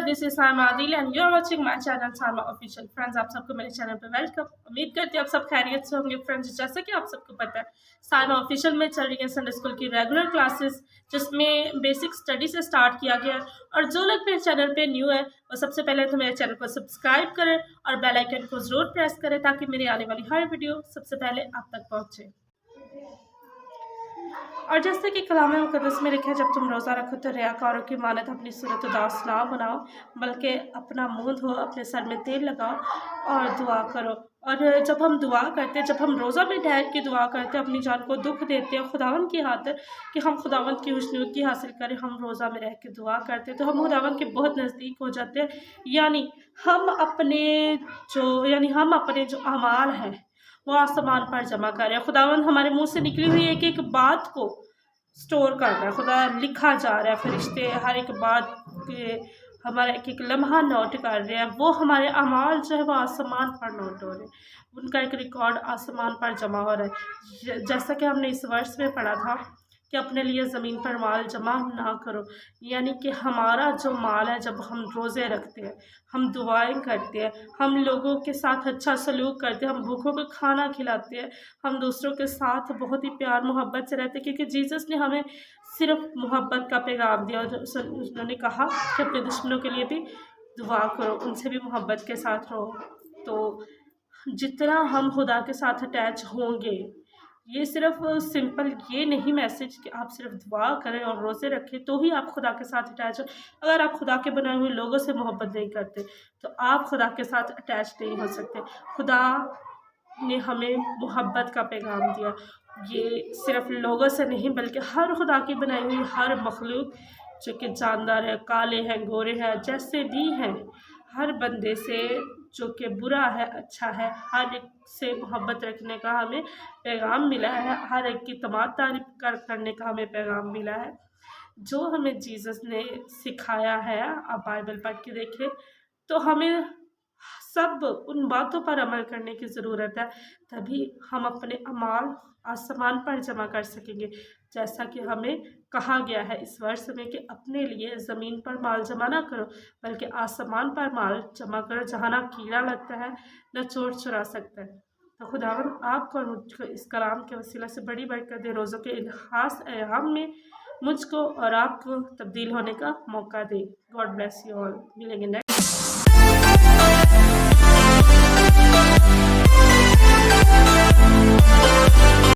This is Saima Adil and you are watching my channel Saima official. Friends, आप सबको मेरे channel पे वेलकम। उम्मीद करती हूँ आप सब खैरियत से होंगे। फ्रेंड्स, जैसा कि आप सबको पता है, साइमा ऑफिशियल में चल रही है संडे स्कूल की रेगुलर क्लासेस, जिसमें बेसिक स्टडी से स्टार्ट किया गया है। और जो लोग मेरे चैनल पे न्यू है वो सबसे पहले तो मेरे चैनल को सब्सक्राइब करें और बेल आइकन को जरूर प्रेस करें ताकि मेरी आने वाली हर वीडियो सबसे पहले आप तक पहुँचे। और जैसे कि कलाम मुक़द्दस में लिखा है, जब तुम रोज़ा रखो तो रियाकारों की मानत अपनी सूरत उदास ना बनाओ, बल्कि अपना मुंह धो, अपने सर में तेल लगाओ और दुआ करो। और जब हम दुआ करते हैं, जब हम रोज़ा में ठहर के दुआ करते हैं, अपनी जान को दुख देते हैं खुदावंद की खातिर कि हम खुदावंद की खुशनुदी हासिल करें, हम रोज़ा में रह के दुआ करते हैं तो हम खुदावंद के बहुत नज़दीक हो जाते हैं। यानी हम अपने जो अमाल हैं वो आसमान पर जमा कर रहे हैं। खुदावंद हमारे मुंह से निकली हुई एक एक बात को स्टोर कर रहा है। खुदा लिखा जा रहा है, फरिश्ते हर एक बात के हमारा एक एक लम्हा नोट कर रहे हैं। वो हमारे अमाल जो है वो आसमान पर नोट हो रहे हैं, उनका एक रिकॉर्ड आसमान पर जमा हो रहा है। जैसा कि हमने इस वर्ष में पढ़ा था कि अपने लिए ज़मीन पर माल जमा ना करो, यानी कि हमारा जो माल है, जब हम रोज़े रखते हैं, हम दुआएं करते हैं, हम लोगों के साथ अच्छा सलूक करते हैं, हम भूखों को खाना खिलाते हैं, हम दूसरों के साथ बहुत ही प्यार मोहब्बत से रहते हैं, क्योंकि जीसस ने हमें सिर्फ मोहब्बत का पैगाम दिया। और उन्होंने कहा कि अपने दुश्मनों के लिए भी दुआ करो, उनसे भी मोहब्बत के साथ रहो। तो जितना हम खुदा के साथ अटैच होंगे, ये सिर्फ सिंपल ये नहीं मैसेज कि आप सिर्फ दुआ करें और रोज़े रखें तो ही आप खुदा के साथ अटैच हो। अगर आप खुदा के बनाए हुए लोगों से मोहब्बत नहीं करते तो आप खुदा के साथ अटैच नहीं हो सकते। खुदा ने हमें मोहब्बत का पैगाम दिया, ये सिर्फ लोगों से नहीं बल्कि हर खुदा की बनाई हुई हर मखलूक, जो कि जानदार है, काले हैं, गोरे हैं, जैसे भी हैं, हर बंदे से, जो कि बुरा है, अच्छा है, हर एक से मोहब्बत रखने का हमें पैगाम मिला है। हर एक की तमाम तारीफ करने का हमें पैगाम मिला है, जो हमें जीसस ने सिखाया है। आप बाइबल पढ़ के देखें तो हमें सब उन बातों पर अमल करने की ज़रूरत है, तभी हम अपने अमाल आसमान पर जमा कर सकेंगे। जैसा कि हमें कहा गया है इस वर्ष में कि अपने लिए ज़मीन पर माल जमा ना करो, बल्कि आसमान पर माल जमा करो, जहाँ ना कीड़ा लगता है ना चोर चुरा सकता है। तो खुदावंद आपको और मुझको इस कलाम के वसीला से बड़ी बरकत दे। रोज़ों के इन खास अयाम में मुझको और आपको तब्दील होने का मौका दे। God bless you all. मिलेंगे नेक्स्ट